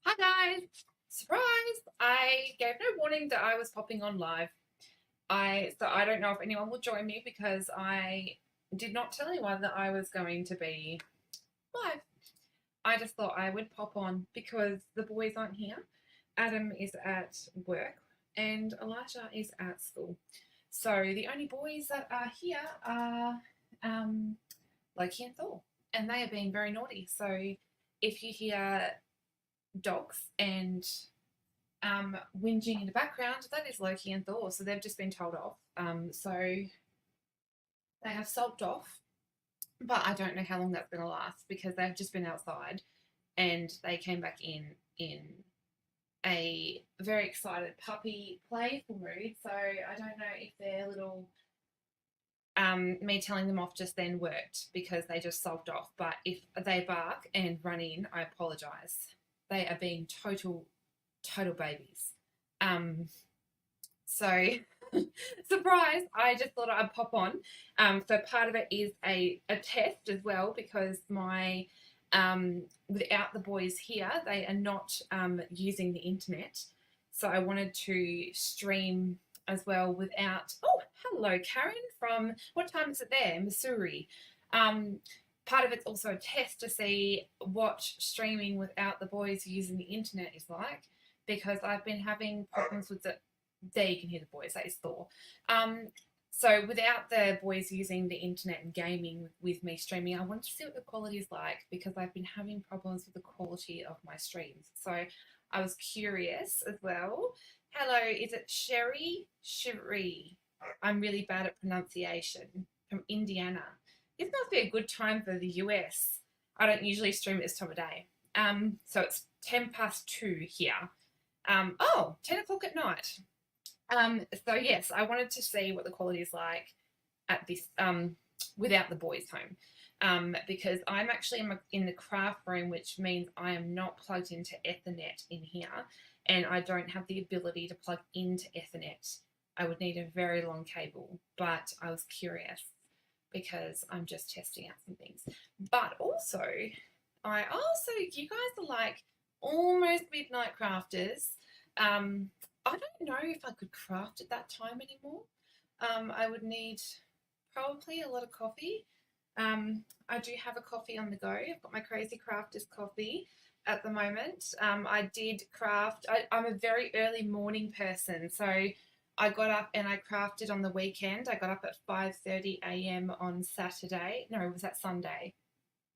Hi guys! Surprise! I gave no warning that I was popping on live. I don't know if anyone will join me because I did not tell anyone that I was going to be live. I just thought I would pop on because the boys aren't here. Adam is at work and Elijah is at school. So the only boys that are here are Loki and Thor, and they are being very naughty. So if you hear dogs and whinging in the background, that is Loki and Thor. So they've just been told off. So they have sulked off, but I don't know how long that's going to last because they've just been outside and they came back in a very excited puppy playful mood. So I don't know if their little me telling them off just then worked because they just sulked off. But if they bark and run in, I apologise. They are being total babies. Um, So, surprise, I just thought I'd pop on. So, part of it is a test as well because without the boys here, they are not using the internet. So, I wanted to stream as well without. Oh, hello, Karen from, what time is it there? Missouri. Um, Part of it's also a test to see what streaming without the boys using the internet is like because I've been having problems with it. There you can hear the boys, that is Thor. So without the boys using the internet and gaming with me streaming, I wanted to see what the quality is like because I've been having problems with the quality of my streams. So I was curious as well. Hello, is it Sherry? Cherie. I'm really bad at pronunciation. From Indiana. This must be a good time for the US. I don't usually stream at this time of day. So it's 10 past 2 here. 10 o'clock at night. So yes, I wanted to see what the quality is like at this without the boys home. Because I'm actually in the craft room, which means I am not plugged into Ethernet in here, and I don't have the ability to plug into Ethernet. I would need a very long cable, but I was curious because I'm just testing out some things. But also, you guys are like almost midnight crafters. I don't know if I could craft at that time anymore. I would need probably a lot of coffee. I do have a coffee on the go. I've got my Crazy Crafters coffee at the moment. I did craft. I'm a very early morning person, so I got up and I crafted on the weekend. I got up at 5:30 a.m. on Saturday. No, was that Sunday?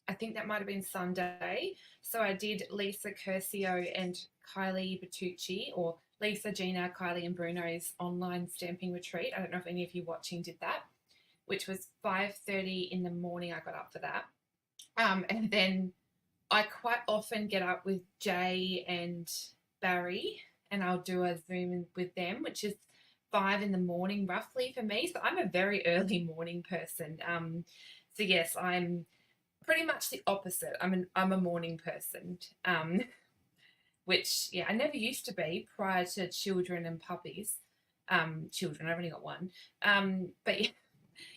I think that might have been Sunday. So I did Lisa Curcio and Kylie Bertucci, or Lisa, Gina, Kylie, and Bruno's online stamping retreat. I don't know if any of you watching did that, which was 5:30 in the morning. I got up for that, and then I quite often get up with Jay and Barry, and I'll do a Zoom with them, which is 5 in the morning roughly for me. So I'm a very early morning person. So yes, I'm pretty much the opposite. I'm a morning person, which I never used to be prior to children and puppies. Children, I've only got one. But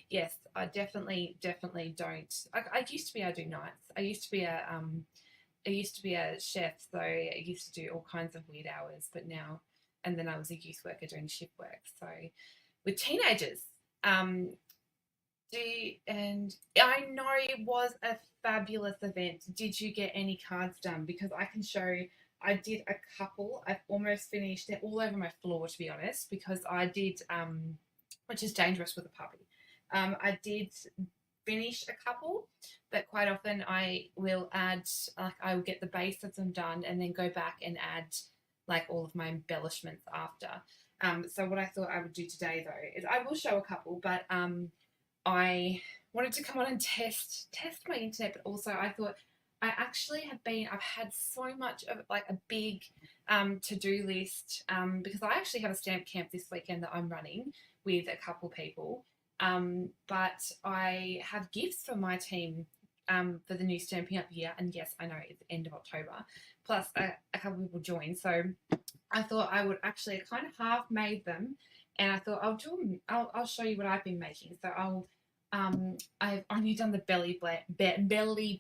yes, I definitely don't. I used to be able to do nights. I used to be a chef, so I used to do all kinds of weird hours. But now, and then I was a youth worker doing shift work. So with teenagers, um, and I know it was a fabulous event. Did you get any cards done? Because I can show. I did a couple. I've almost finished. They're all over my floor, to be honest, because I did, which is dangerous with a puppy. I did finish a couple, but quite often I will add, like, I will get the base of them done and then go back and add, like, all of my embellishments after. So what I thought I would do today, though, is I will show a couple, but I wanted to come on and test my internet, but also I thought I've had so much of like a big to-do list because I actually have a stamp camp this weekend that I'm running with a couple people. But I have gifts for my team for the new Stamping Up year, and yes, I know it's the end of October. Plus, a couple people join, so I thought I would actually kind of half made them, and I thought I'll do them. I'll show you what I've been making. So I've only done the belly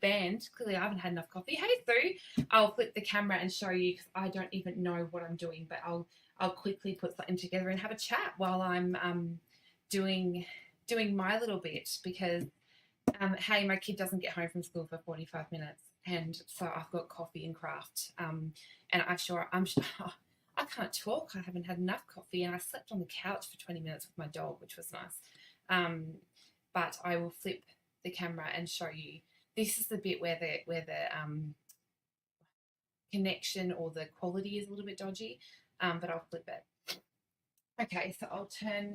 band. Clearly, I haven't had enough coffee. Hey, Sue, I'll flip the camera and show you because I don't even know what I'm doing, but I'll quickly put something together and have a chat while I'm doing my little bit because hey, my kid doesn't get home from school for 45 minutes, and so I've got coffee and craft. And I'm sure I can't talk. I haven't had enough coffee, and I slept on the couch for 20 minutes with my dog, which was nice. But I will flip the camera and show you. This is the bit where the connection or the quality is a little bit dodgy, but I'll flip it. Okay, so I'll turn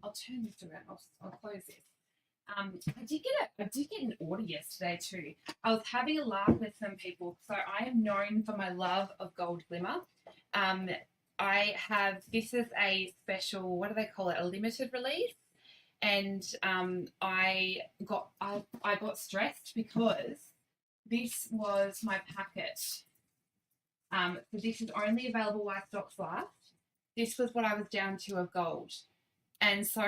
this around. I'll close this. I did get an order yesterday too. I was having a laugh with some people. So I am known for my love of gold glimmer. I have this is a special, what do they call it? A limited release. And I got stressed because this was my packet. So this is only available while stocks last. This was what I was down to of gold. And so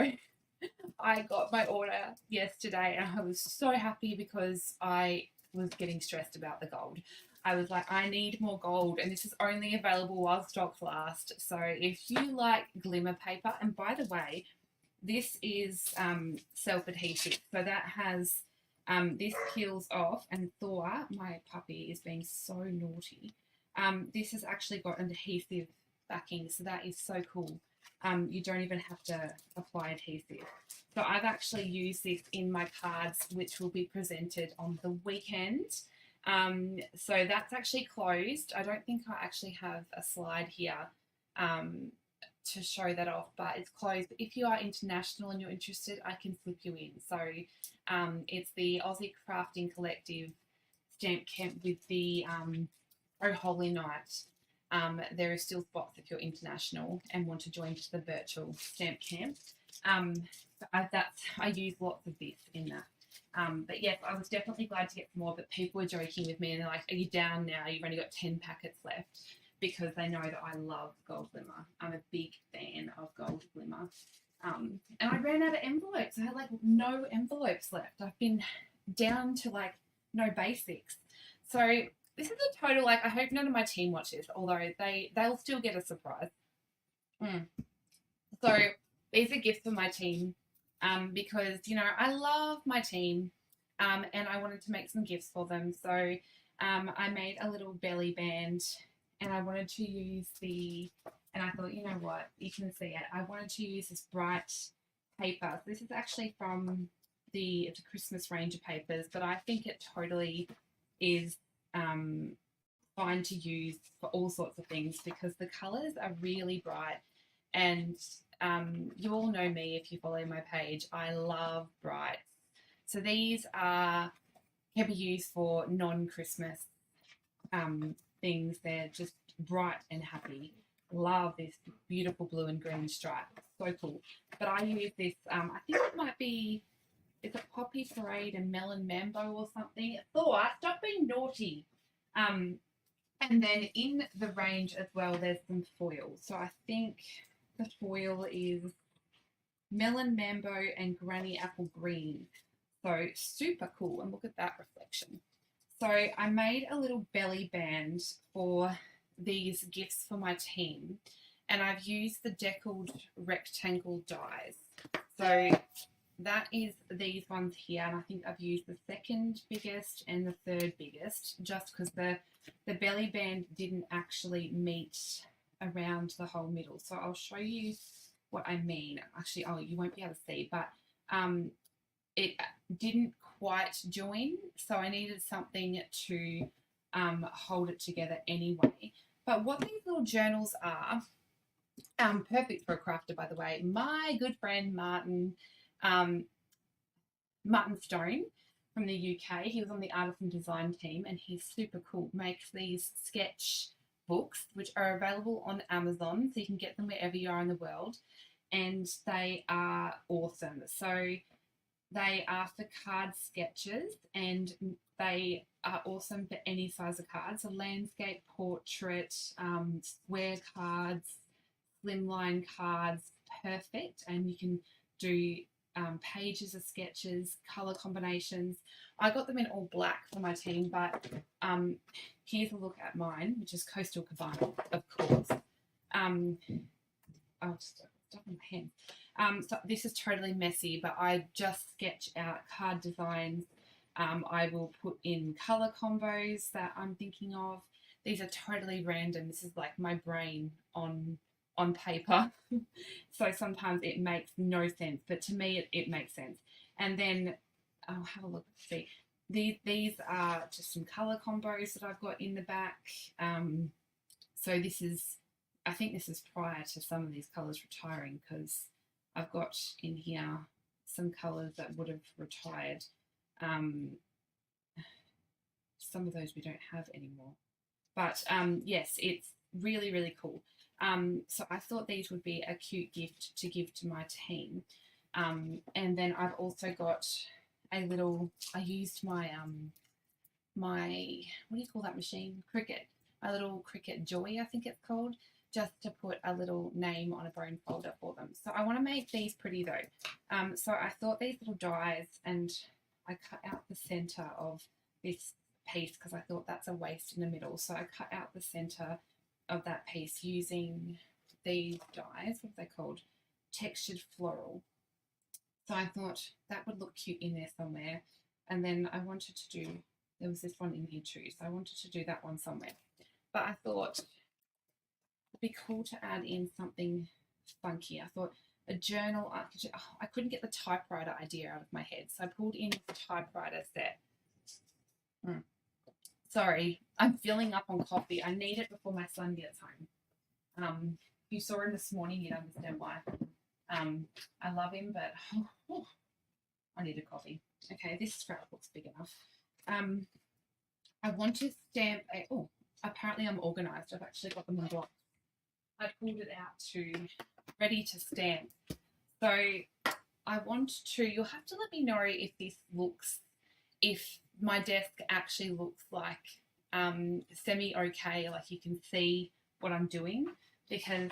I got my order yesterday and I was so happy because I was getting stressed about the gold. I was like, I need more gold, and this is only available while stocks last. So if you like glimmer paper, and by the way, this is self-adhesive, so that has this peels off, and Thor, my puppy, is being so naughty. This has actually got an adhesive backing, so that is so cool. You don't even have to apply adhesive. So I've actually used this in my cards, which will be presented on the weekend. So that's actually closed. I don't think I actually have a slide here to show that off, but it's closed. But if you are international and you're interested, I can flip you in. So it's the Aussie Crafting Collective Stamp Camp with the Oh Holy Night. There are still spots if you're international and want to join the virtual stamp camp. I use lots of this in that. But yes, I was definitely glad to get some more, but people were joking with me and they're like, are you down now? You've only got 10 packets left, because they know that I love gold glimmer. I'm a big fan of gold glimmer. And I ran out of envelopes. I had like no envelopes left. I've been down to like no basics. So this is a total, like, I hope none of my team watches, although they'll still get a surprise. So these are gifts for my team, because, you know, I love my team, and I wanted to make some gifts for them. So I made a little belly band, and I wanted to use and I thought, you know what, you can see it. I wanted to use this bright paper. This is actually from the Christmas range of papers, but I think it totally is fine to use for all sorts of things because the colours are really bright. And you all know me if you follow my page. I love bright. So these can be used for non-Christmas things. They're just bright and happy. Love this beautiful blue and green stripe. So cool. But I use this, I think it might be, it's a Poppy Parade and Melon Mambo or something. Thor, stop being naughty. And then in the range as well, there's some foil. So I think the foil is Melon Mambo and Granny Apple Green. So super cool. And look at that reflection. So I made a little belly band for these gifts for my team. And I've used the deckled rectangle dies. So that is these ones here, and I think I've used the second biggest and the third biggest just because the belly band didn't actually meet around the whole middle. So I'll show you what I mean. Actually, you won't be able to see, but it didn't quite join, so I needed something to hold it together anyway. But what these little journals are, perfect for a crafter, by the way. My good friend Martin Stone from the UK. He was on the Artisan Design team and he's super cool. Makes these sketch books which are available on Amazon, so you can get them wherever you are in the world, and they are awesome. So they are for card sketches and they are awesome for any size of cards. So landscape, portrait, square cards, slimline cards, perfect. And you can do pages of sketches, color combinations. I got them in all black for my team, but here's a look at mine, which is Coastal Cabana, of course. I'll just stuff in my hand. So this is totally messy, but I just sketch out card designs. I will put in color combos that I'm thinking of. These are totally random. This is like my brain on paper. So sometimes it makes no sense, but to me it makes sense. And then I'll have a look. See, these are just some color combos that I've got in the back. So this is, I think this is prior to some of these colors retiring, because I've got in here some colors that would have retired. Some of those we don't have anymore. But yes, it's really, really cool. So I thought these would be a cute gift to give to my team. And then I've also got a little, I used my, my, what do you call that machine? Cricut. A little Cricut Joy, I think it's called, just to put a little name on a bone folder for them. So I want to make these pretty though. So I thought these little dies, and I cut out the center of this piece because I thought that's a waste in the middle. So I cut out the center of that piece using these dies. What are they called? Textured floral. So I thought that would look cute in there somewhere. And then I wanted to do, there was this one in here too, so I wanted to do that one somewhere. But I thought it'd be cool to add in something funky. I thought a journal, I couldn't get the typewriter idea out of my head, so I pulled in the typewriter set. Sorry, I'm filling up on coffee. I need it before my son gets home. If you saw him this morning, you'd understand why. I love him, but I need a coffee. Okay, this scrapbook's big enough. I want to stamp a, apparently I'm organised. I've actually got them in blocks. I pulled it out to ready to stamp. So I want to, you'll have to let me know if this looks, if my desk actually looks like semi-okay, like you can see what I'm doing, because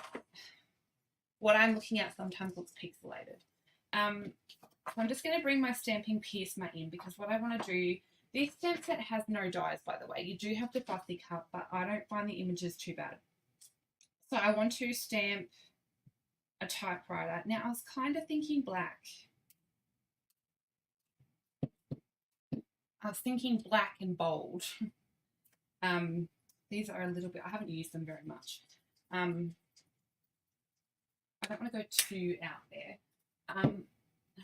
what I'm looking at sometimes looks pixelated. So I'm just going to bring my stamping Pierce in, because what I want to do, this stamp set has no dies, by the way. You do have to fussy cut, but I don't find the images too bad. So I want to stamp a typewriter. Now I was kind of thinking black. I was thinking black and bold. These are a little bit, I haven't used them very much. I don't want to go too out there.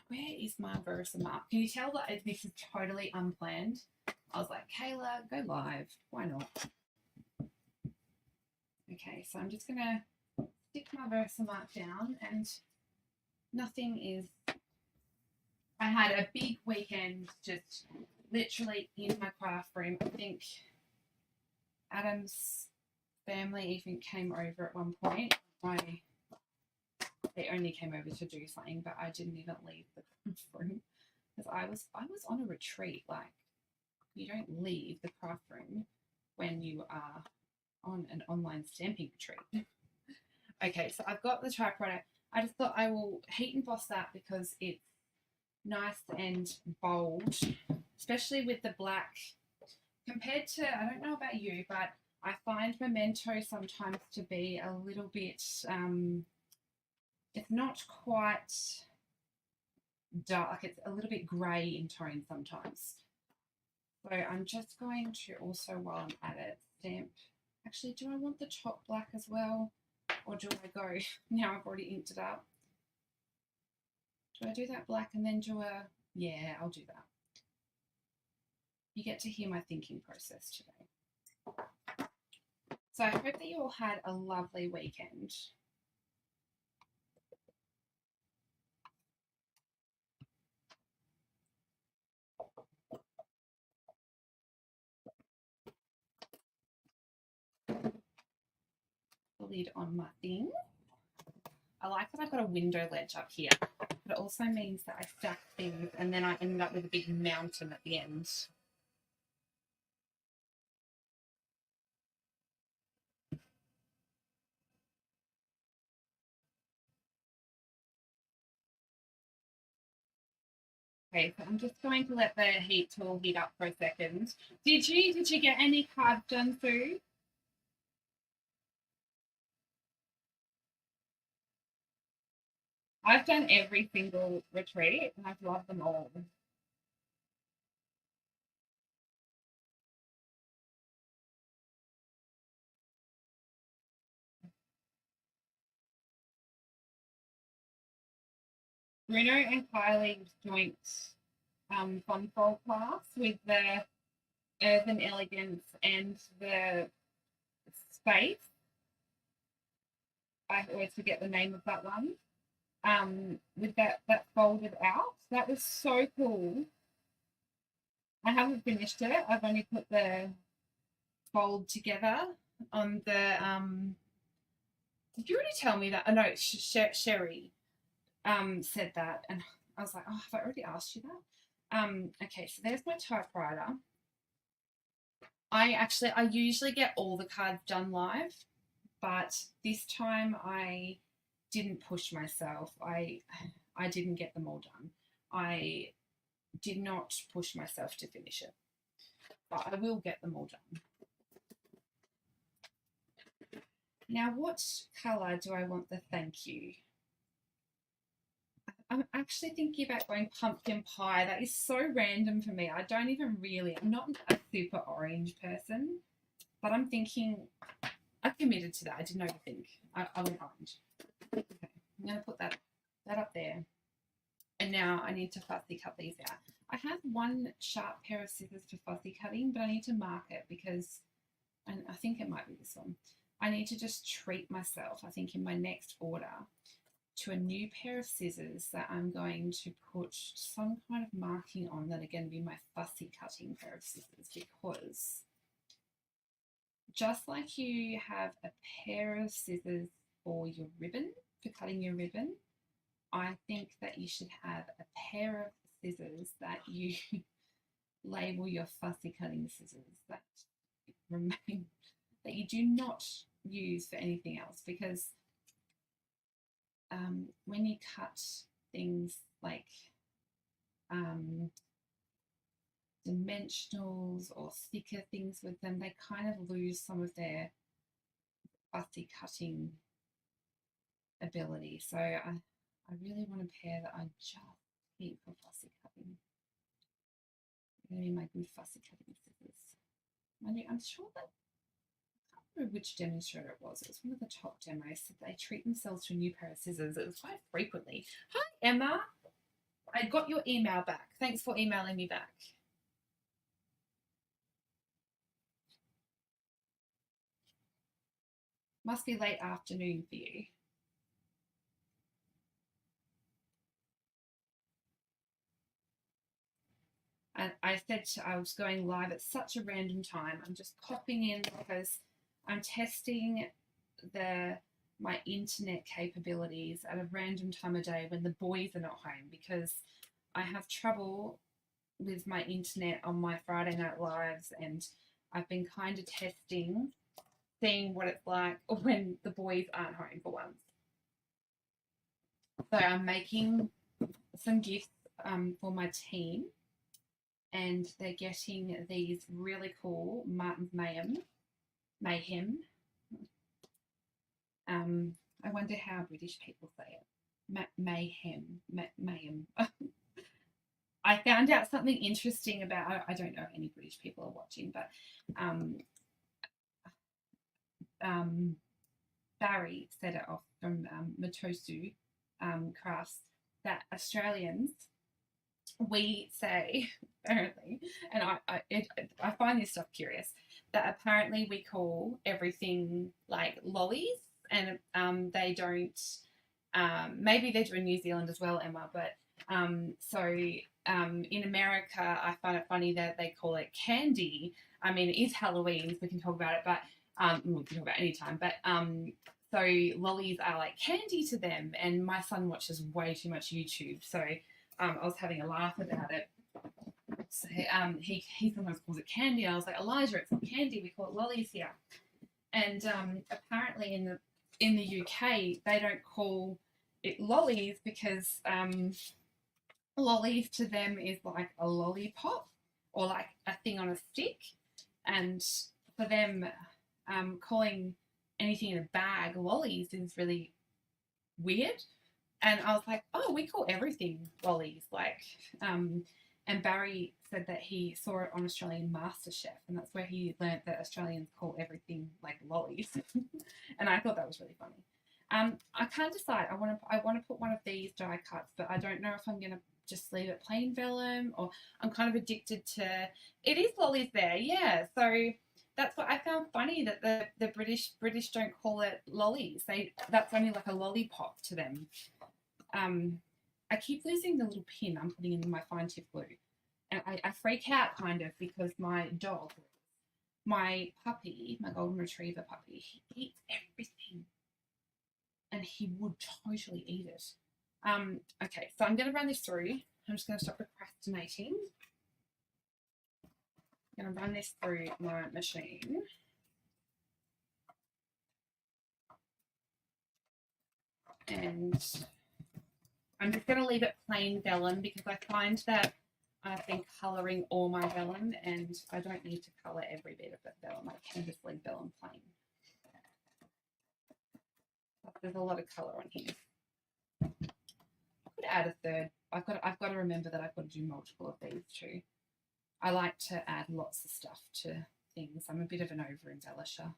Where is my Versamark? Can you tell that this is totally unplanned? I was like, Kayla, go live. Why not? Okay, so I'm just going to stick my Versamark down, and nothing is... I had a big weekend just literally in my craft room. I think Adam's family even came over at one point. They only came over to do something, but I didn't even leave the craft room because I was on a retreat. Like, you don't leave the craft room when you are on an online stamping retreat. Okay, so I've got the typewriter. I just thought I will heat emboss that because it's nice and bold, especially with the black. Compared to, I don't know about you, but I find Memento sometimes to be a little bit, it's not quite dark, it's a little bit grey in tone sometimes. So I'm just going to also, while I'm at it, stamp. Actually, do I want the top black as well? Or do I go, now I've already inked it up. Do I do that black and then do a, yeah, I'll do that. You get to hear my thinking process today. So I hope that you all had a lovely weekend. The lid on my thing. I like that I've got a window ledge up here, but it also means that I stack things and then I end up with a big mountain at the end. Okay, so I'm just going to let the heat tool heat up for a second. Did you get any cards done, Sue? I've done every single retreat and I've loved them all. Bruno and Kylie's joint Funfold class with the Urban Elegance and the Space. I always forget the name of that one. With that folded out. That was so cool. I haven't finished it. I've only put the fold together on the did you already tell me that? Oh no, Sherry said that, and I was like, oh, have I already asked you that? Okay, so there's my typewriter. I usually get all the cards done live, but this time I didn't push myself. I didn't get them all done. I did not push myself to finish it, but I will get them all done. Now, what colour do I want the thank you? I'm actually thinking about going pumpkin pie. That is so random for me. I don't even really, I'm not a super orange person, but I'm thinking, I've committed to that. I didn't overthink. I went orange. Okay, I'm going to put that up there. And now I need to fussy cut these out. I have one sharp pair of scissors for fussy cutting, but I need to mark it because, and I think it might be this one. I need to just treat myself, I think, in my next order to a new pair of scissors that I'm going to put some kind of marking on that are going to be my fussy cutting pair of scissors, because just like you have a pair of scissors for your ribbon, for cutting your ribbon, I think that you should have a pair of scissors that you label your fussy cutting scissors that remain, that you do not use for anything else, because when you cut things like dimensionals or thicker things with them, they kind of lose some of their fussy cutting ability. So I really want a pair that I just keep for fussy cutting. They're going to be my good fussy cutting scissors. I'm sure that, I can't remember which demonstrator it was. It was one of the top demos that they treat themselves to a new pair of scissors. It was quite frequently. Hi, Emma. I got your email back. Thanks for emailing me back. Must be late afternoon for you. And I said I was going live at such a random time. I'm just popping in because I'm testing my internet capabilities at a random time of day when the boys are not home, because I have trouble with my internet on my Friday Night Lives, and I've been kind of testing, seeing what it's like when the boys aren't home for once. So I'm making some gifts for my team, and they're getting these really cool Martin's Mayhem. I wonder how British people say it. Mayhem. I found out something interesting about, I don't know if any British people are watching, but Barry set it off from Matosu Crafts that Australians, we say apparently, and I find this stuff curious, that apparently we call everything like lollies, and they don't. Maybe they do in New Zealand as well, Emma. But in America, I find it funny that they call it candy. I mean, it is Halloween, so we can talk about it, but we can talk about it anytime. But so lollies are like candy to them, and my son watches way too much YouTube, so I was having a laugh about it. So he sometimes calls it candy. I was like, Elijah, it's not candy. We call it lollies here. And apparently in the UK they don't call it lollies because lollies to them is like a lollipop or like a thing on a stick. And for them, calling anything in a bag lollies is really weird. And I was like, oh, we call everything lollies. Like, and Barry said that he saw it on Australian MasterChef, and that's where he learnt that Australians call everything like lollies. And I thought that was really funny. I can't decide. I want to put one of these die cuts, but I don't know if I'm gonna just leave it plain vellum or I'm kind of addicted to. It is lollies there, yeah. So that's what I found funny that the British don't call it lollies. That's only like a lollipop to them. I keep losing the little pin I'm putting in my fine tip glue, and I freak out kind of because my dog, my puppy, my golden retriever puppy, he eats everything, and he would totally eat it. Okay, so I'm going to run this through. I'm just going to stop procrastinating. I'm going to run this through my machine. And I'm just going to leave it plain vellum because I find that I've been colouring all my vellum and I don't need to colour every bit of it vellum. I can just leave vellum plain. But there's a lot of colour on here. I could add a third. I've got to remember that I've got to do multiple of these too. I like to add lots of stuff to things. I'm a bit of an over embellisher.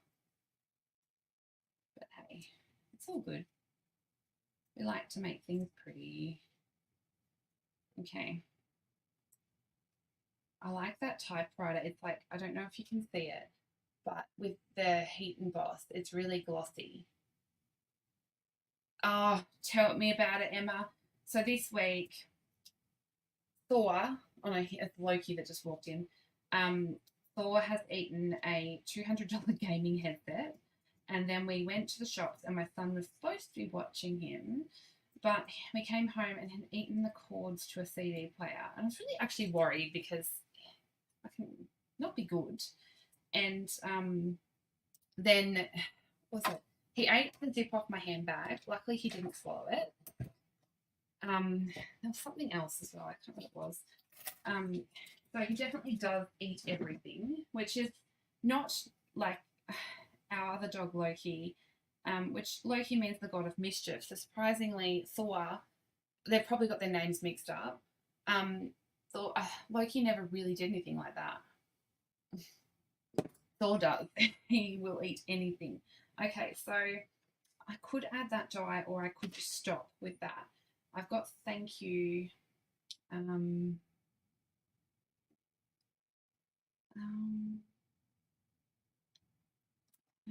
But hey, it's all good. We like to make things pretty. Okay. I like that typewriter. It's like, I don't know if you can see it, but with the Heat and Boss, it's really glossy. Oh, tell me about it, Emma. So this week, Thor, oh no, it's Loki that just walked in. Thor has eaten a $200 gaming headset. And then we went to the shops, and my son was supposed to be watching him, but we came home and had eaten the cords to a CD player. And I was really actually worried because I can not be good. And then, what was it? He ate the zip off my handbag. Luckily, he didn't swallow it. There was something else as well. I can't remember what it was. So he definitely does eat everything, which is not like our other dog Loki, which Loki means the god of mischief. So surprisingly, Thor, they've probably got their names mixed up. Loki never really did anything like that. Thor does. He will eat anything. Okay, so I could add that die or I could just stop with that. I've got thank you. I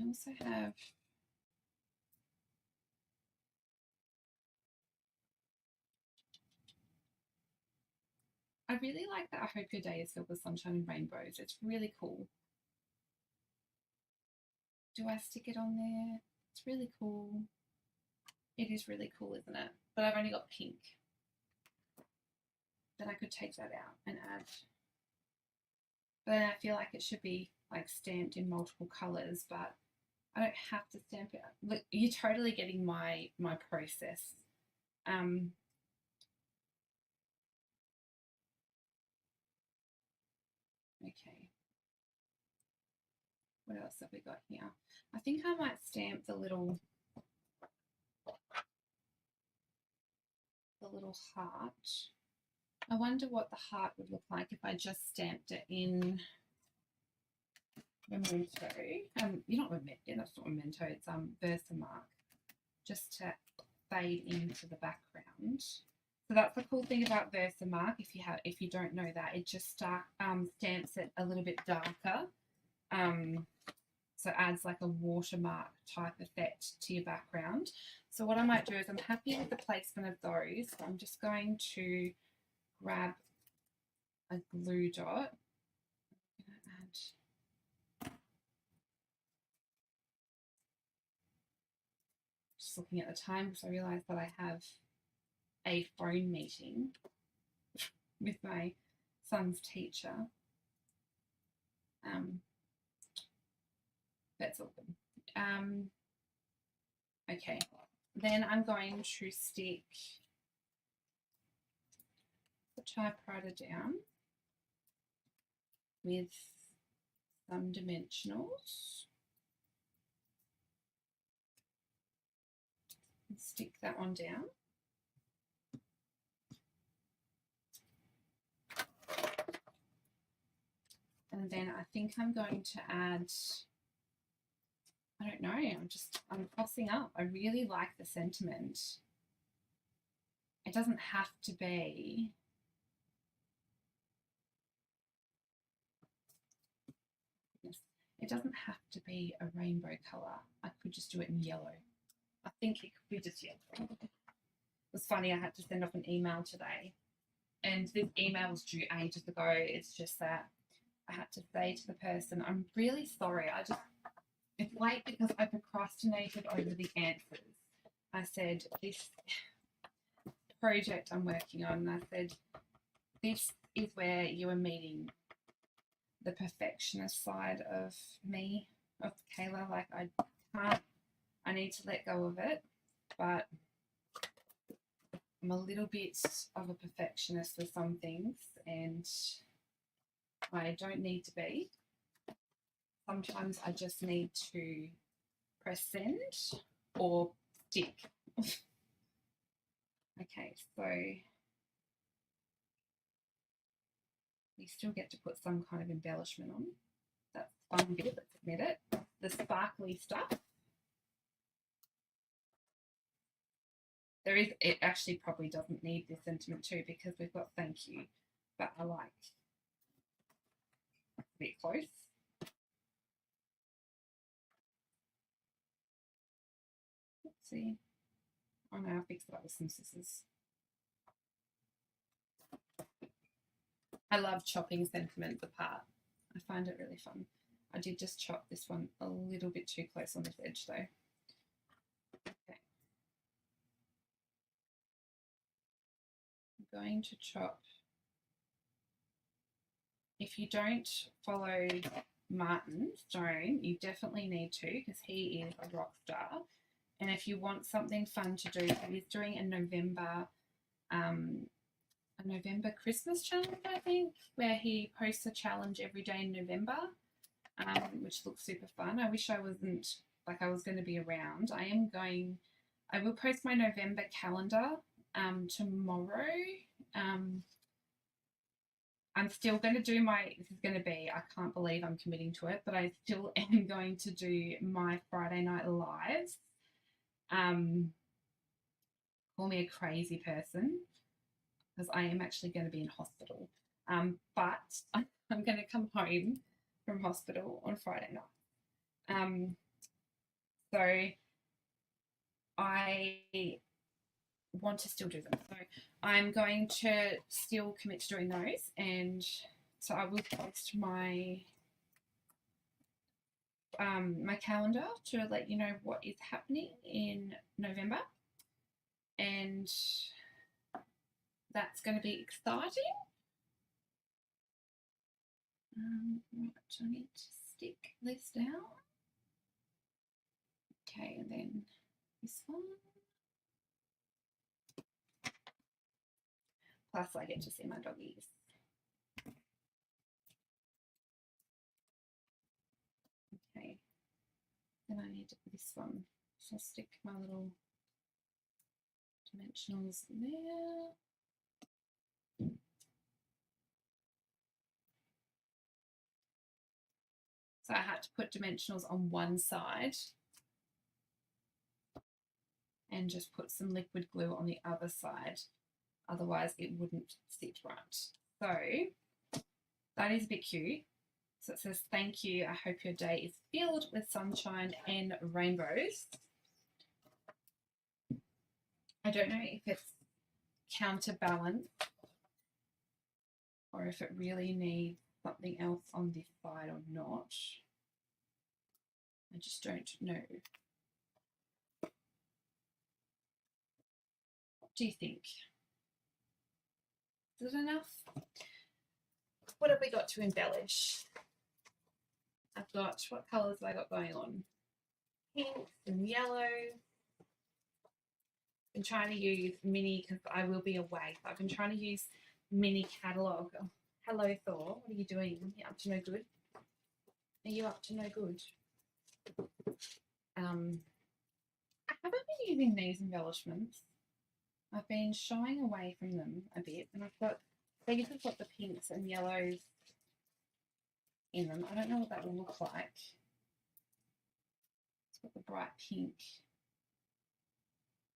also have I really like that I hope your day is filled with sunshine and rainbows. It's really cool. Do I stick it on there? It's really cool. It is really cool, isn't it? But I've only got pink. Then I could take that out and add. But then I feel like it should be like stamped in multiple colours, but I don't have to stamp it. Look, you're totally getting my process. Okay. What else have we got here? I think I might stamp the little heart. I wonder what the heart would look like if I just stamped it in Memento. You're not Memento, that's not Memento, it's Versamark, just to fade into the background. So that's the cool thing about Versamark. If you don't know that, it just stamps it a little bit darker. So adds like a watermark type effect to your background. So what I might do is I'm happy with the placement of those. So I'm just going to grab a glue dot. I'm going to add. Just looking at the time because I realise that I have a phone meeting with my son's teacher. That's all good. Okay, then I'm going to stick typewriter down with some dimensionals. And stick that one down. And then I think I'm going to add, I don't know, I'm tossing up. I really like the sentiment. It doesn't have to be a rainbow colour. I could just do it in yellow. I think it could be just yellow. It was funny, I had to send off an email today, and this email was due ages ago. It's just that I had to say to the person, I'm really sorry. It's late because I procrastinated over the answers. I said, this project I'm working on, and I said, this is where you are meeting the perfectionist side of me, of Kayla. Like, I need to let go of it, but I'm a little bit of a perfectionist with some things, and I don't need to be. Sometimes I just need to press send or stick. Okay, so you still get to put some kind of embellishment on. That's the fun bit, let's admit it. The sparkly stuff. It actually probably doesn't need this sentiment too, because we've got thank you, but I like a bit close. Let's see. Oh no, I'll fix it up with some scissors. I love chopping sentiments apart. I find it really fun. I did just chop this one a little bit too close on this edge though. Okay. I'm going to chop. If you don't follow Martin Stone, you definitely need to, because he is a rock star. And if you want something fun to do, he's doing a November Christmas challenge, I think, where he posts a challenge every day in November, which looks super fun. I wish I was going to be around. I will post my November calendar tomorrow. I'm still going to do I can't believe I'm committing to it, but I still am going to do my Friday night lives. Call me a crazy person, because I am actually going to be in hospital. But I'm going to come home from hospital on Friday night. So I want to still do them. So I'm going to still commit to doing those, and so I will post my my calendar to let you know what is happening in November, and that's going to be exciting. Right, so I need to stick this down. Okay, and then this one. Plus I get to see my doggies. Okay, then I need this one. So I'll stick my little dimensionals there. So I had to put dimensionals on one side and just put some liquid glue on the other side. Otherwise it wouldn't sit right. So that is a bit cute. So it says, thank you. I hope your day is filled with sunshine and rainbows. I don't know if it's counterbalance or if it really needs something else on this side or not. I just don't know. What do you think? Is it enough? What have we got to embellish? I've got, what colours have I got going on? Pink and yellow. I'm trying to use mini because I will be away. So I've been trying to use mini catalogue. Oh, hello, Thor. What are you doing? Are you up to no good? Are you up to no good? I haven't been using these embellishments. I've been shying away from them a bit, and these have got the pinks and yellows in them. I don't know what that will look like. It's got the bright pink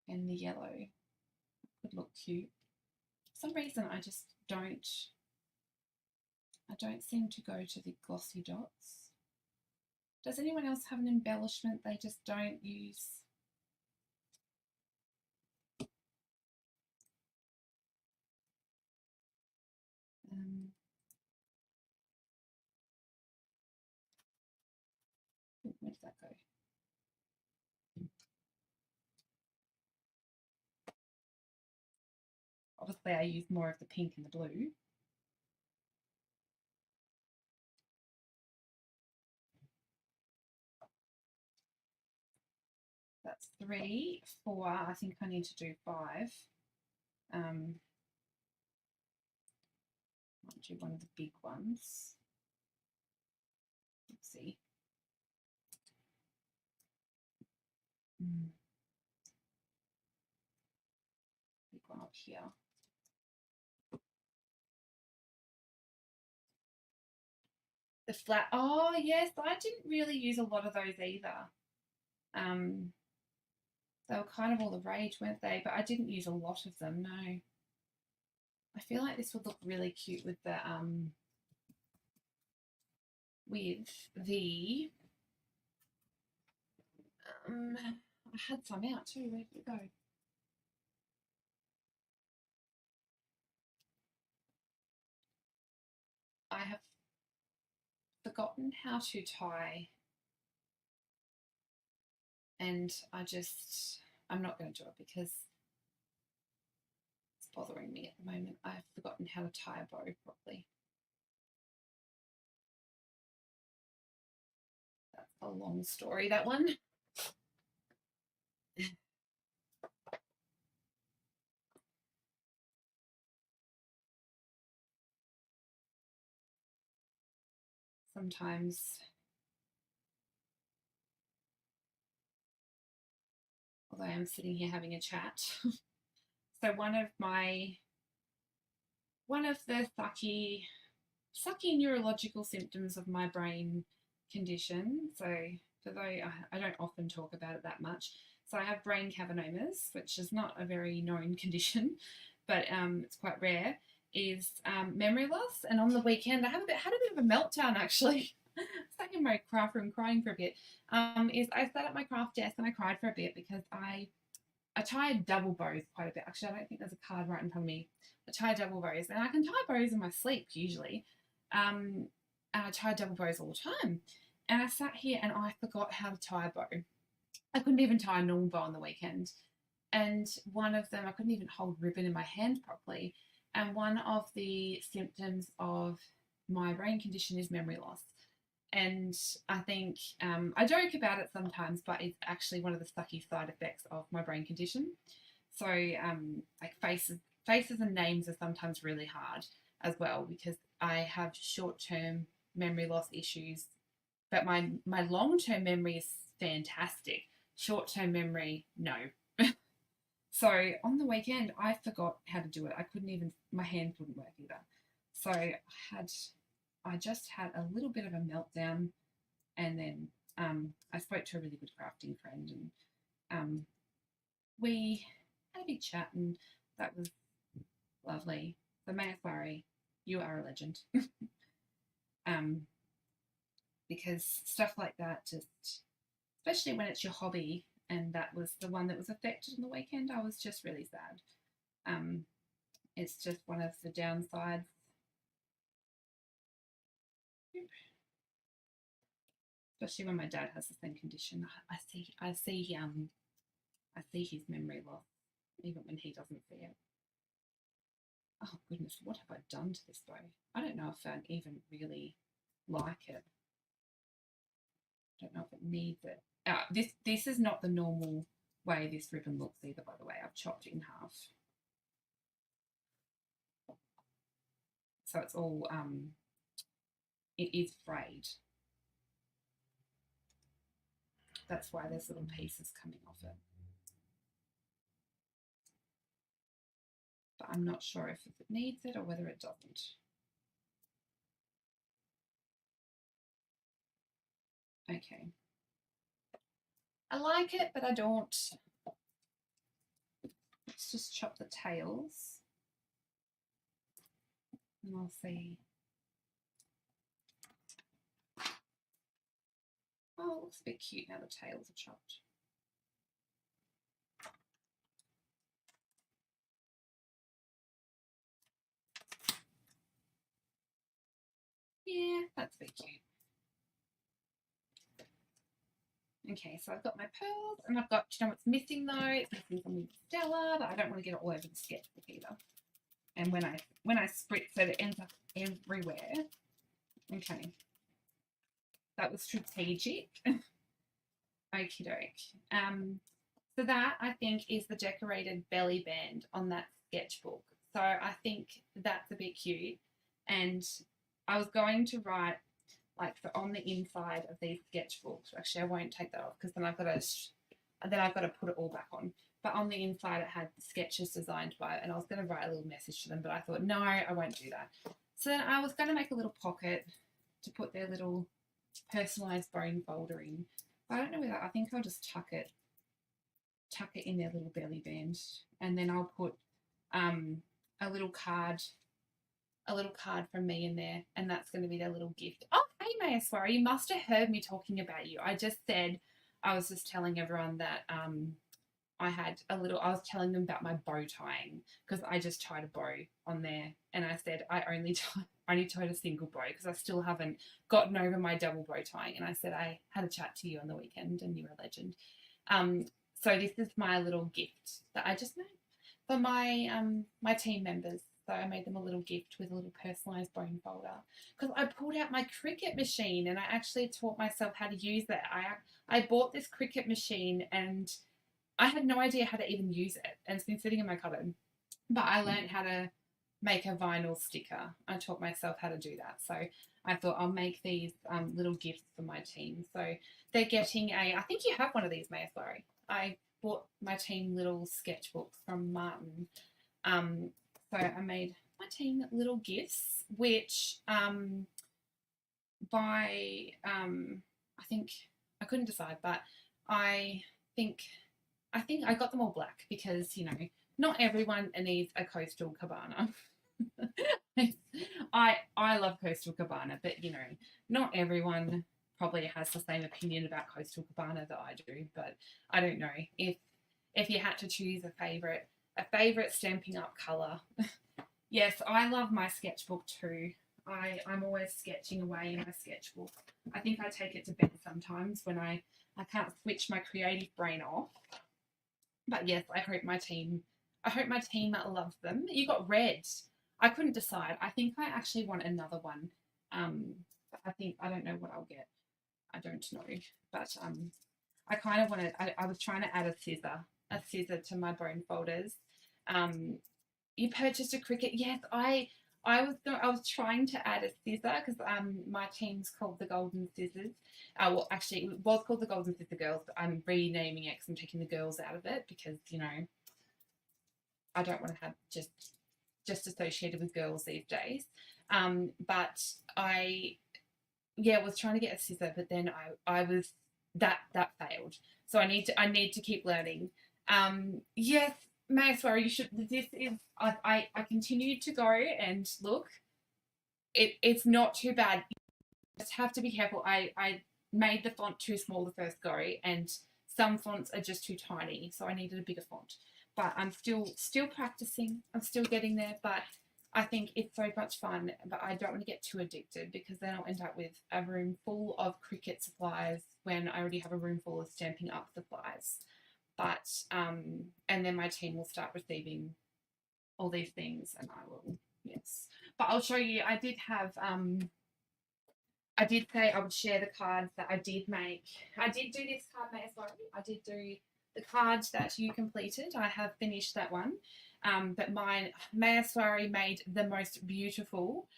and the yellow. It could look cute. For some reason, I don't seem to go to the glossy dots. Does anyone else have an embellishment they just don't use? Where did that go? Obviously, I use more of the pink and the blue. That's 3, 4. I think I need to do 5. Might do one of the big ones. Let's see. Big one up here. The flat. Oh yes, I didn't really use a lot of those either. They were kind of all the rage, weren't they? But I didn't use a lot of them. No. I feel like this would look really cute with the I had some out too. Where did it go? I have forgotten how to tie, and I'm not going to do it because it's bothering me at the moment. I've forgotten how to tie a bow properly. That's a long story, that one. Sometimes, although I'm sitting here having a chat. So one of the sucky neurological symptoms of my brain condition. So for those, I don't often talk about it that much. So I have brain cavernomas, which is not a very known condition, but it's quite rare. Is memory loss, and on the weekend I had a bit of a meltdown actually. Sat in my craft room crying for a bit. Is I sat at my craft desk and I cried for a bit because I tie double bows quite a bit. Actually, I don't think there's a card right in front of me. I tie double bows, and I can tie bows in my sleep usually. And I tie double bows all the time. And I sat here and I forgot how to tie a bow. I couldn't even tie a normal bow on the weekend. And one of them, I couldn't even hold ribbon in my hand properly. And one of the symptoms of my brain condition is memory loss. And I think I joke about it sometimes, but it's actually one of the sucky side effects of my brain condition. So like faces and names are sometimes really hard as well because I have short-term memory loss issues, but my long-term memory is fantastic. Short-term memory, no. So on the weekend, I forgot how to do it. I couldn't even, my hand wouldn't work either. So I just had a little bit of a meltdown, and then I spoke to a really good crafting friend, and we had a big chat, and that was lovely. So Maya Flurry, you are a legend. Because stuff like that, just especially when it's your hobby, and that was the one that was affected on the weekend, I was just really sad. It's just one of the downsides. Especially when my dad has the same condition. I see his memory loss, even when he doesn't see it. Oh goodness, what have I done to this bow? I don't know if I even really like it. I don't know if it needs it. This is not the normal way this ribbon looks either, by the way. I've chopped it in half. so it's all it is frayed. That's why there's little pieces coming off it. But I'm not sure if it needs it or whether it doesn't. Okay. I like it, but I don't. Let's just chop the tails. And I'll see. Oh, it looks a bit cute now the tails are chopped. Yeah, that's a bit cute. Okay, so I've got my pearls, and I've got, you know what's missing though? It's missing some Stella, but I don't want to get it all over the sketchbook either. And when I spritz it, it ends up everywhere. Okay. That was strategic. Okie doke. So that, I think, is the decorated belly band on that sketchbook. So I think that's a bit cute. And I was going to write, like, on the inside of these sketchbooks. Actually, I won't take that off because then I've got to put it all back on. But on the inside, it had sketches designed by it, and I was going to write a little message to them, but I thought, no, I won't do that. So then I was going to make a little pocket to put their little personalised bone folder in. I don't know whether, I think I'll just tuck it in their little belly band, and then I'll put a little card from me in there, and that's going to be their little gift. Oh, hey, Maya Swarry, you must have heard me talking about you. I was just telling everyone that I was telling them about my bow tying, because I just tied a bow on there, and I said I only tied a single bow because I still haven't gotten over my double bow tying, and I said I had a chat to you on the weekend and you were a legend. So this is my little gift that I just made for my team members. So I made them a little gift with a little personalised bone folder, because I pulled out my Cricut machine and I actually taught myself how to use it. I bought this Cricut machine and I had no idea how to even use it, and it's been sitting in my cupboard. But I learned how to make a vinyl sticker. I taught myself how to do that. So I thought I'll make these little gifts for my team. So they're getting I think you have one of these, Maya, sorry. I bought my team little sketchbooks from Martin. So I made my team little gifts, which I think I couldn't decide, but I think I got them all black because, you know, not everyone needs a Coastal Cabana. I love Coastal Cabana, but, you know, not everyone probably has the same opinion about Coastal Cabana that I do. But I don't know, if you had to choose a favorite Stampin' Up colour. Yes, I love my sketchbook too. I'm always sketching away in my sketchbook. I think I take it to bed sometimes when I can't switch my creative brain off. But yes, I hope my team loves them. You got red. I couldn't decide. I think I actually want another one. I don't know what I'll get. I don't know. But I kind of wanted, I was trying to add a scissor to my bone folders. You purchased a Cricut. Yes, I was trying to add a scissor because my team's called the Golden Scissors. Well, actually, it was called the Golden Scissor Girls, but I'm renaming it because I'm taking the girls out of it because, you know, I don't want to have just associated with girls these days. But I was trying to get a scissor, but then I was that failed. So I need to keep learning. Yes, Maxwell, you should. This is I continued to go and look. It's not too bad. You just have to be careful. I made the font too small the first go, and some fonts are just too tiny, so I needed a bigger font. But I'm still practicing. I'm still getting there, but I think it's so much fun. But I don't want to get too addicted because then I'll end up with a room full of Cricut supplies when I already have a room full of Stampin' Up supplies. But and then my team will start receiving all these things, and I will, yes. But I'll show you. I did say I would share the cards that I did make. I did do this card, May as well. I did do the cards that you completed. I have finished that one. But mine, Maya Swari made the most beautiful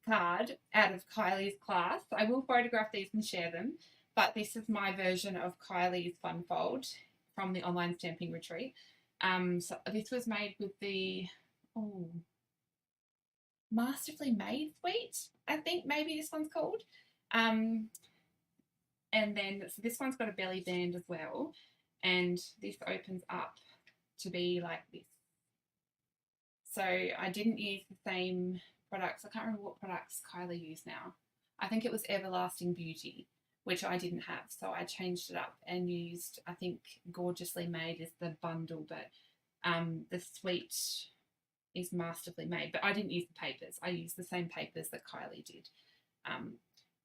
card out of Kylie's class. I will photograph these and share them, but this is my version of Kylie's Fun Fold from the online stamping retreat. So this was made with the Masterfully Made Suite, I think maybe this one's called. And then so this one's got a belly band as well, and this opens up to be like this. So I didn't use the same products. I can't remember what products Kylie used now. I think it was Everlasting Beauty, which I didn't have. So I changed it up and used, I think, Gorgeously Made is the bundle, but the suite is Masterfully Made. But I didn't use the papers. I used the same papers that Kylie did,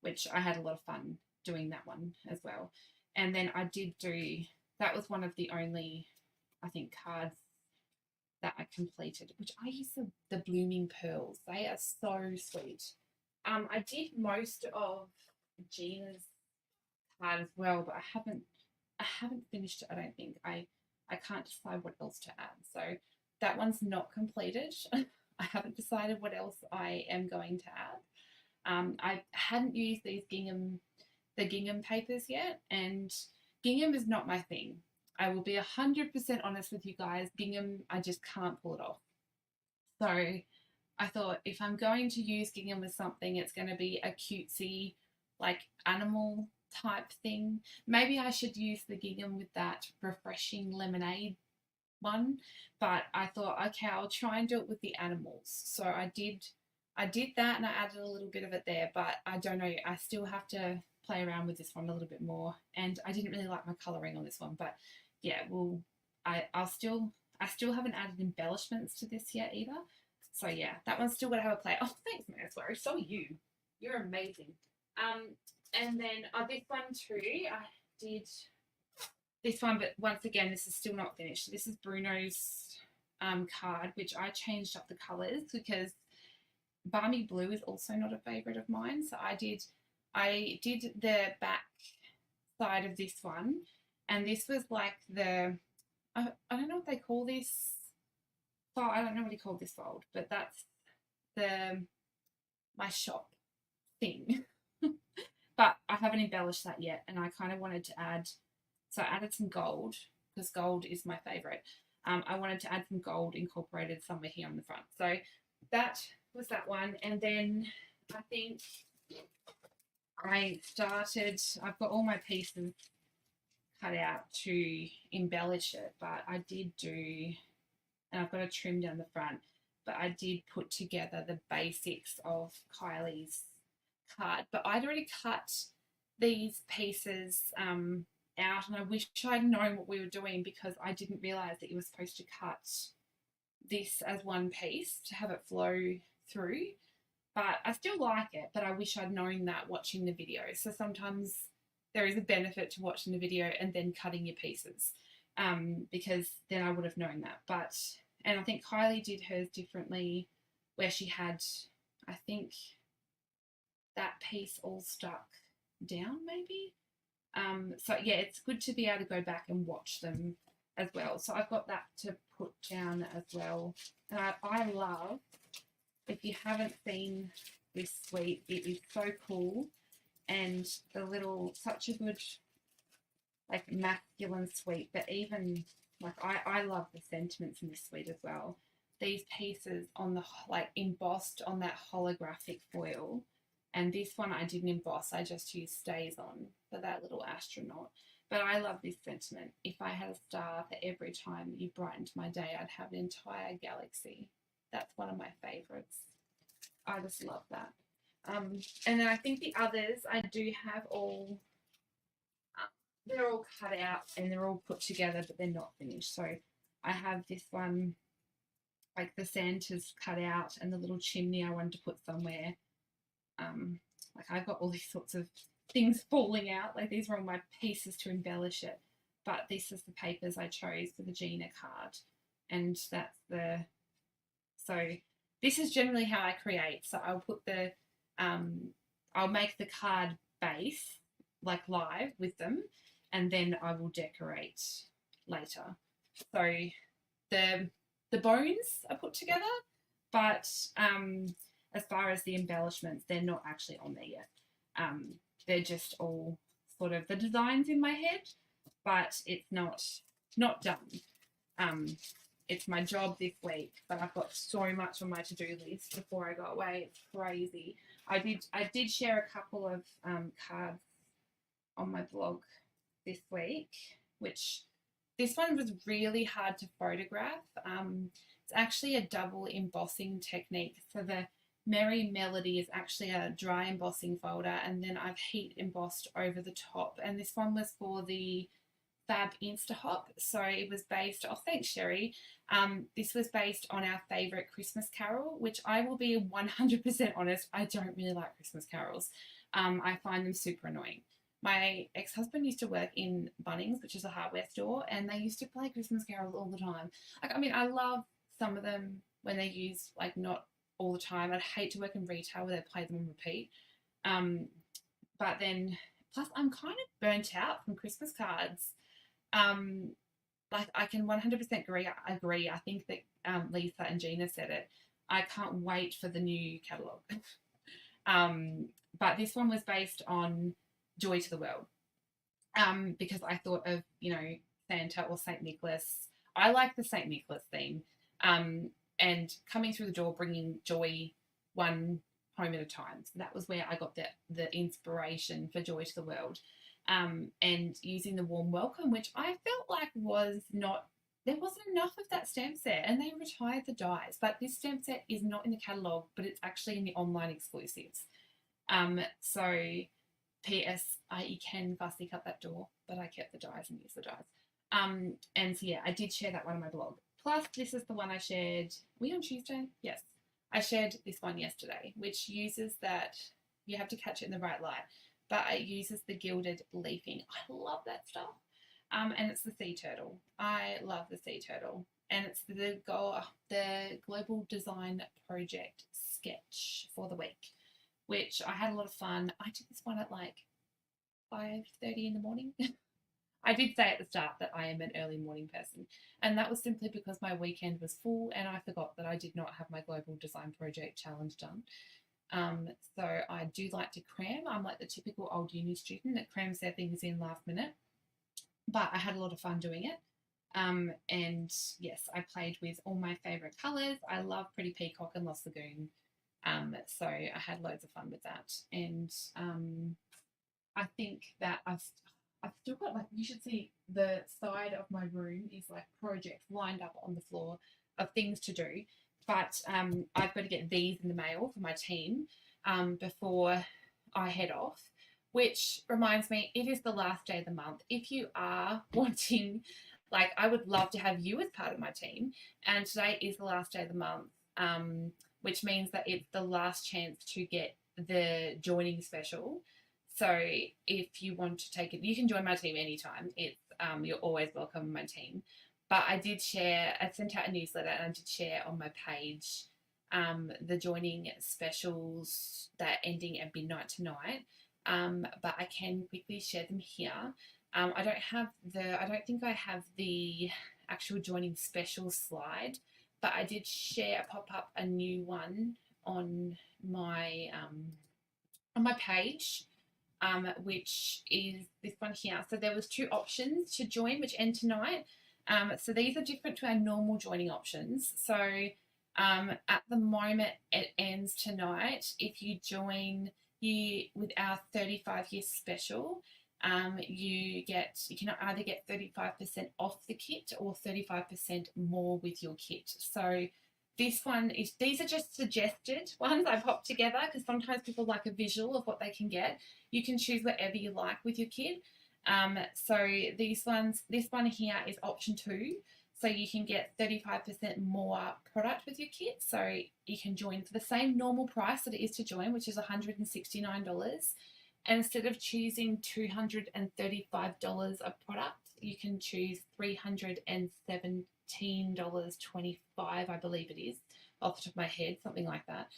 which I had a lot of fun doing that one as well. And then I did do, that was one of the only, I think, cards that I completed, which I use the Blooming Pearls. They are so sweet. I did most of Gina's card as well, but I haven't finished it, I don't think. I can't decide what else to add. So that one's not completed. I haven't decided what else I am going to add. I hadn't used the gingham papers yet, and gingham is not my thing. I will be 100% honest with you guys. Gingham, I just can't pull it off. So I thought if I'm going to use gingham with something, it's going to be a cutesy, like animal type thing. Maybe I should use the gingham with that refreshing lemonade one. But I thought, okay, I'll try and do it with the animals. So I did that, and I added a little bit of it there, but I don't know. I still have to play around with this one a little bit more. And I didn't really like my colouring on this one, but yeah, well, I still haven't added embellishments to this yet either. So yeah, that one's still gonna have a play. Oh, thanks, Maya Swari. So are you. You're amazing. And then this one too, I did this one, but once again, this is still not finished. This is Bruno's card, which I changed up the colours because Balmy Blue is also not a favourite of mine. So I did the back side of this one, and this was like the, I don't know what they call this. Oh, I don't know what he called this fold, but that's my shop thing. But I haven't embellished that yet, and I kind of wanted to add, so I added some gold because gold is my favourite. I wanted to add some gold incorporated somewhere here on the front. So that was that one, and then I think I've got all my pieces cut out to embellish it, but I did do, and I've got a trim down the front, but I did put together the basics of Kylie's card. But I'd already cut these pieces out, and I wish I'd known what we were doing because I didn't realise that you were supposed to cut this as one piece to have it flow through. But I still like it, but I wish I'd known that watching the video. So sometimes there is a benefit to watching the video and then cutting your pieces, because then I would have known that. And I think Kylie did hers differently, where she had, I think, that piece all stuck down maybe. So yeah, it's good to be able to go back and watch them as well. So I've got that to put down as well. And I love, if you haven't seen this suite, it is so cool. And the little, such a good, like, masculine suite, but even, like, I love the sentiments in this suite as well. These pieces on the, like, embossed on that holographic foil. And this one I didn't emboss, I just used StazOn for that little astronaut. But I love this sentiment. If I had a star for every time you brightened my day, I'd have an entire galaxy. That's one of my favourites. I just love that. And then I think the others I do have all, they're all cut out and they're all put together, but they're not finished. So I have this one, like the Santa's cut out, and the little chimney I wanted to put somewhere. Like I've got all these sorts of things falling out. Like these are all my pieces to embellish it. But this is the papers I chose for the Gina card. And that's the, so this is generally how I create. So I'll put the, I'll make the card base, like live with them, and then I will decorate later. So the the bones are put together, but as far as the embellishments, they're not actually on there yet. They're just all sort of the designs in my head, but it's not done. Um, it's my job this week, but I've got so much on my to-do list before I go away. It's crazy. I did share a couple of cards on my blog this week, which this one was really hard to photograph. It's actually a double embossing technique. So the Merry Melody is actually a dry embossing folder, and then I've heat embossed over the top. And this one was for the Fab Instahop. So it was based, oh, thanks, Sherry. This was based on our favourite Christmas carol, which I will be 100% honest, I don't really like Christmas carols. I find them super annoying. My ex-husband used to work in Bunnings, which is a hardware store, and they used to play Christmas carols all the time. Like, I mean, I love some of them when they're used, like, not all the time. I'd hate to work in retail where they play them on repeat. But then, plus, I'm kind of burnt out from Christmas cards. Like, I can 100% agree. I think that Lisa and Gina said it. I can't wait for the new catalogue. But this one was based on Joy to the World, because I thought of, Santa or St. Nicholas. I like the St. Nicholas theme, and coming through the door, bringing joy one home at a time. So that was where I got the inspiration for Joy to the World. And using the warm welcome, which I felt like there wasn't enough of that stamp set, and they retired the dies. But this stamp set is not in the catalogue, but it's actually in the online exclusives. So P.S. You can fussy cut that door, but I kept the dies and used the dies. And so yeah, I did share that one on my blog. Plus, this is the one I shared. Were we on Tuesday? Yes. I shared this one yesterday, which uses that, you have to catch it in the right light, but it uses the gilded leafing. I love that stuff. And it's the sea turtle. I love the sea turtle. And it's the Global Design Project sketch for the week, which I had a lot of fun. I did this one at like 5:30 in the morning. I did say at the start that I am an early morning person, and that was simply because my weekend was full and I forgot that I did not have my Global Design Project challenge done. So I do like to cram. I'm like the typical old uni student that crams their things in last minute, but I had a lot of fun doing it. And yes, I played with all my favourite colours. I love Pretty Peacock and Lost Lagoon. So I had loads of fun with that. And I think that I've still got, like, you should see the side of my room is like projects lined up on the floor of things to do. But I've got to get these in the mail for my team before I head off, which reminds me, it is the last day of the month. If you are wanting, like, I would love to have you as part of my team. And today is the last day of the month, which means that it's the last chance to get the joining special. So if you want to take it, you can join my team anytime. It's you're always welcome on my team. But I sent out a newsletter and I did share on my page the joining specials that are ending at midnight tonight. But I can quickly share them here. I don't think I have the actual joining special slide, but I did pop up a new one on my page. Which is this one here. So there was 2 options to join, which end tonight. So these are different to our normal joining options. So at the moment, it ends tonight. If you join with our 35-year special, you can either get 35% off the kit or 35% more with your kit. So these are just suggested ones I popped together because sometimes people like a visual of what they can get. You can choose whatever you like with your kit. So this one here is option 2. So you can get 35% more product with your kit. So you can join for the same normal price that it is to join, which is $169. And instead of choosing $235 of product, you can choose $317.25, I believe it is, off the top of my head, something like that.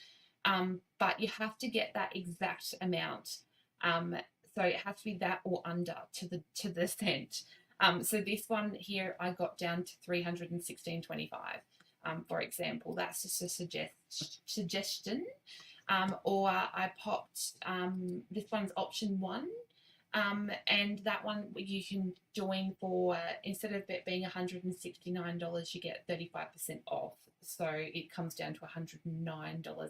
But you have to get that exact amount. So it has to be that or under to the cent. So this one here I got down to $316.25. for example. That's just a suggestion. Or I popped, this one's option 1. And that one you can join for, instead of it being $169, you get 35% off. So it comes down to $109.85.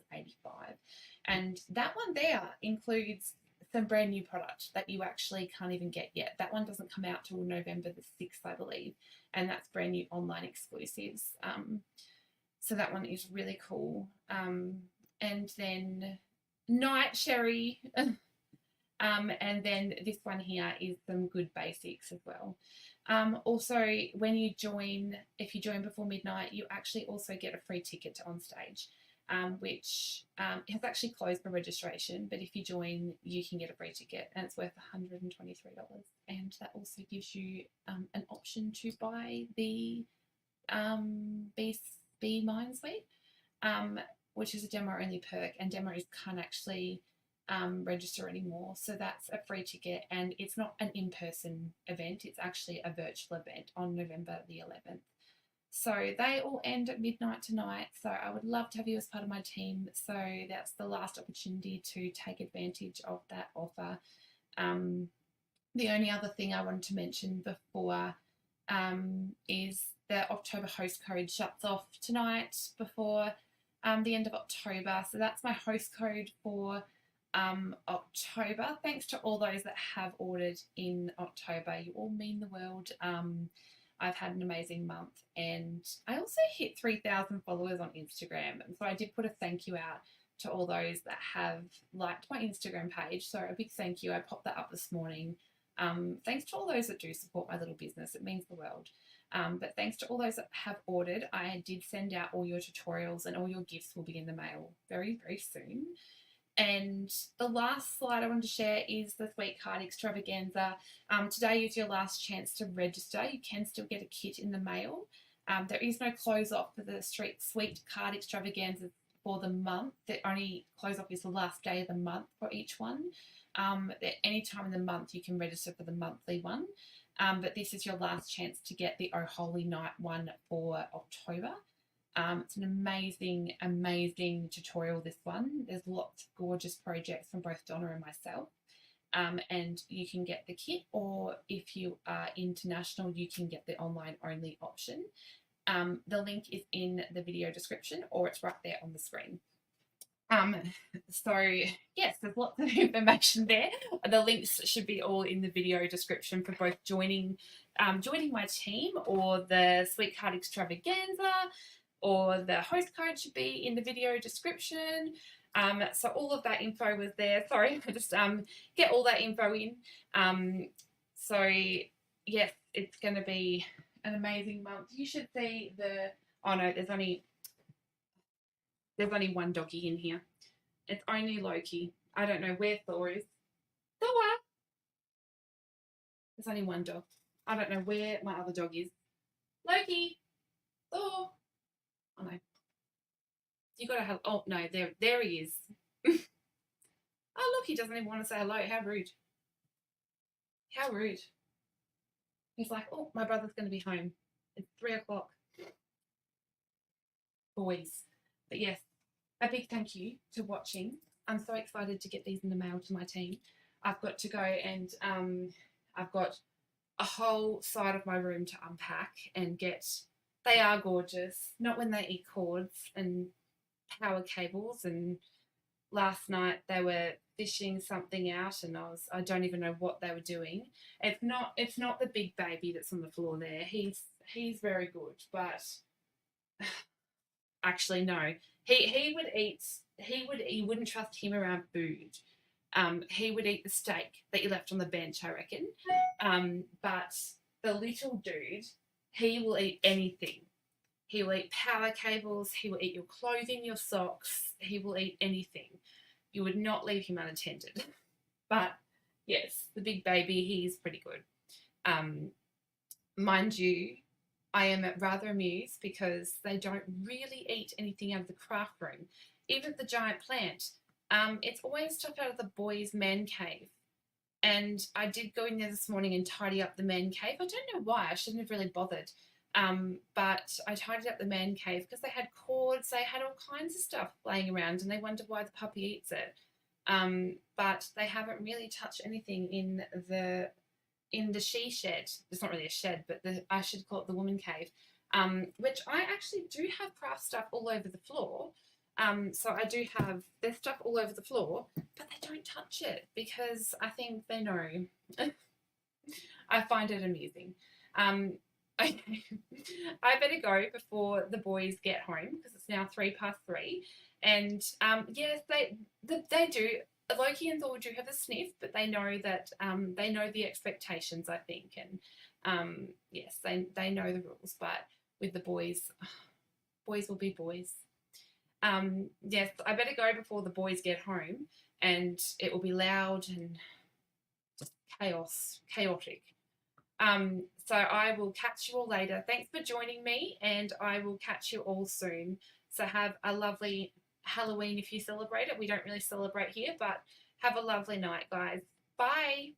And that one there includes some brand new product that you actually can't even get yet. That one doesn't come out till November the 6th, I believe. And that's brand new online exclusives. So that one is really cool. And then Night Sherry. And then this one here is some good basics as well. Also, when you join, if you join before midnight, you actually also get a free ticket to Onstage, which has actually closed for registration. But if you join, you can get a free ticket, and it's worth $123. And that also gives you an option to buy the Be Mine Suite, which is a demo only perk, and demos can't actually register anymore. So that's a free ticket, and it's not an in-person event, it's actually a virtual event on November the 11th. So they all end at midnight tonight. So I would love to have you as part of my team. So that's the last opportunity to take advantage of that offer. The only other thing I wanted to mention before is the October host code shuts off tonight before the end of October. So that's my host code for October. Thanks to all those that have ordered in October. You all mean the world. I've had an amazing month, and I also hit 3,000 followers on Instagram, and so I did put a thank you out to all those that have liked my Instagram page. So a big thank you. I popped that up this morning. Thanks to all those that do support my little business. It means the world. But thanks to all those that have ordered. I did send out all your tutorials, and all your gifts will be in the mail very, very soon. And the last slide I wanted to share is the Sweet Card Extravaganza. Today is your last chance to register. You can still get a kit in the mail. There is no close off for the Sweet Card Extravaganza for the month. The only close off is the last day of the month for each one. At any time in the month you can register for the monthly one. But this is your last chance to get the Oh Holy Night one for October. It's an amazing, amazing tutorial, this one. There's lots of gorgeous projects from both Donna and myself. And you can get the kit, or if you are international, you can get the online only option. The link is in the video description, or it's right there on the screen. So yes, there's lots of information there. The links should be all in the video description for both joining my team, or the Sweet Card Extravaganza, or the host code should be in the video description. So all of that info was there. Sorry, I just get all that info in. So yes, it's going to be an amazing month. You should see the, oh no, there's only one doggy in here. It's only Loki. I don't know where Thor is. Thor! There's only one dog. I don't know where my other dog is. Loki! Thor! Oh no. You gotta have, oh no, there he is. Oh look, he doesn't even want to say hello. How rude. How rude. He's like, oh, my brother's going to be home. It's 3 o'clock. Boys. But yes, a big thank you to watching. I'm so excited to get these in the mail to my team. I've got to go, and I've got a whole side of my room to unpack and get. They are gorgeous. Not when they eat cords and power cables. And last night they were fishing something out, and I don't even know what they were doing. It's not the big baby that's on the floor there. He's very good, but actually no. He would eat. You wouldn't trust him around food. He would eat the steak that you left on the bench, I reckon. But the little dude, he will eat anything. He will eat power cables. He will eat your clothing, your socks. He will eat anything. You would not leave him unattended. But yes, the big baby, he's pretty good. Mind you, I am rather amused because they don't really eat anything out of the craft room. Even the giant plant, it's always stuff out of the boys' man cave. And I did go in there this morning and tidy up the man cave. I don't know why. I shouldn't have really bothered. But I tidied up the man cave because they had cords, they had all kinds of stuff laying around, and they wonder why the puppy eats it. But they haven't really touched anything in the she shed. It's not really a shed, but I should call it the woman cave, which I actually do have craft stuff all over the floor. So I do have their stuff all over the floor, but they don't touch it because I think they know. I find it amusing. Okay. I better go before the boys get home because it's now 3 past 3. And yes, they do. Loki and Thor do have a sniff, but they know that they know the expectations, I think, and yes, they know the rules. But with the boys, boys will be boys. Yes, I better go before the boys get home, and it will be loud and just chaotic. So I will catch you all later. Thanks for joining me, and I will catch you all soon. So have a lovely Halloween if you celebrate it. We don't really celebrate here, but have a lovely night, guys. Bye.